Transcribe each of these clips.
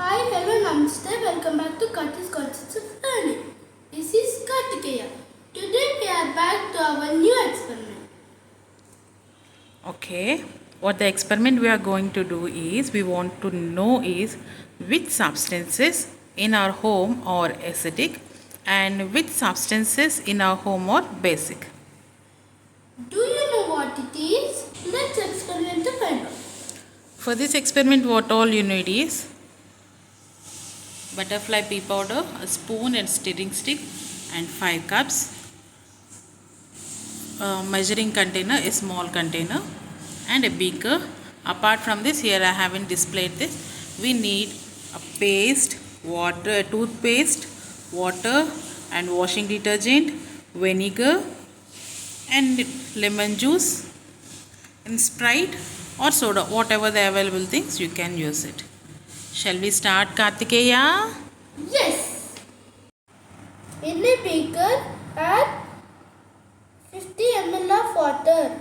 Hi, hello, namaste. Welcome back to Karthik's Concepts of Learning. This is Kartikeya. Today we are back to our new experiment. Okay, what the experiment we are going to do is we want to know is which substances in our home are acidic and which substances in our home are basic. Do you know what it is? Let's experiment to find out. For this experiment, what all you need is butterfly pea powder, a spoon and stirring stick, and 5 cups. A measuring container, a small container, and a beaker. Apart from this, here I haven't displayed this. We need a paste, water, toothpaste, water, and washing detergent, vinegar, and lemon juice, and Sprite or soda, whatever the available things you can use it. Shall we start, Kartikeya? Yes. In a beaker, add 50 ml of water.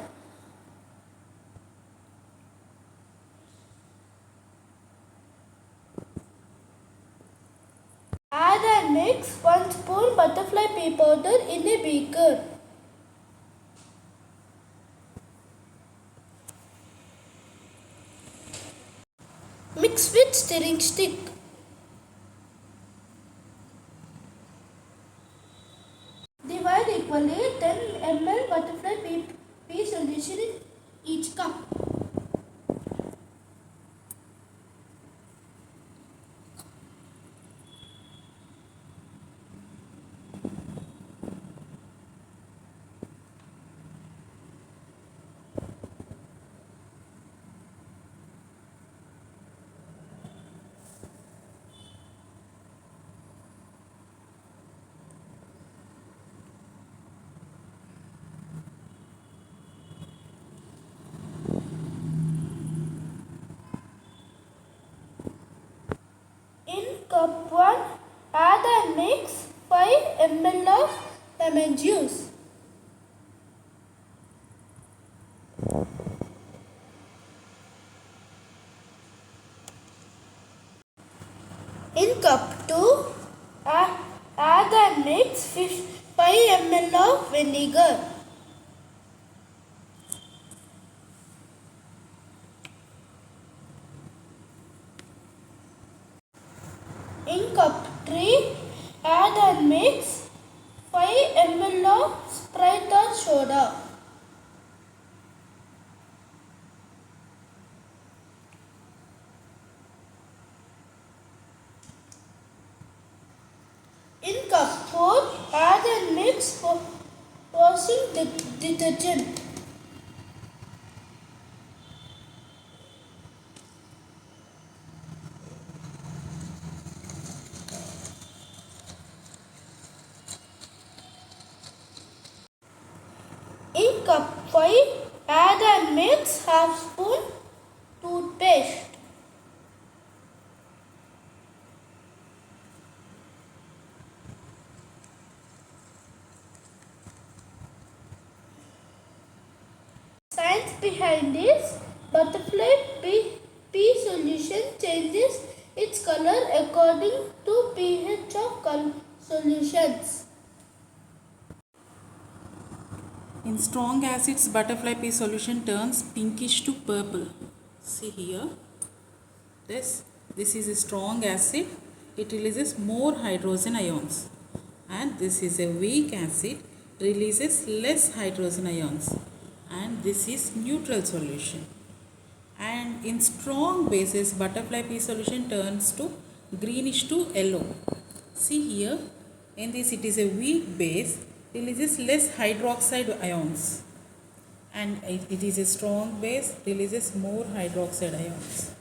Add and mix 1 spoon butterfly pea powder in a beaker. Mix with stirring stick. Divide equally 10 ml butterfly pea solution in each cup. In cup 1, add and mix 5 ml of lemon juice. In cup 2, add and mix 5 ml of vinegar. In cup 3, add and mix 5 ml of Sprite or soda. In cup 4, add and mix washing detergent. In cup 5, add and mix half spoon toothpaste. Science behind this, butterfly pea solution changes its color according to pH of solutions. In strong acids, butterfly pea solution turns pinkish to purple. See here. This is a strong acid. It releases more hydrogen ions. And this is a weak acid. Releases less hydrogen ions. And this is neutral solution. And in strong bases, butterfly pea solution turns to greenish to yellow. See here. In this, it is a weak base. Releases less hydroxide ions. And it is a strong base. Releases more hydroxide ions.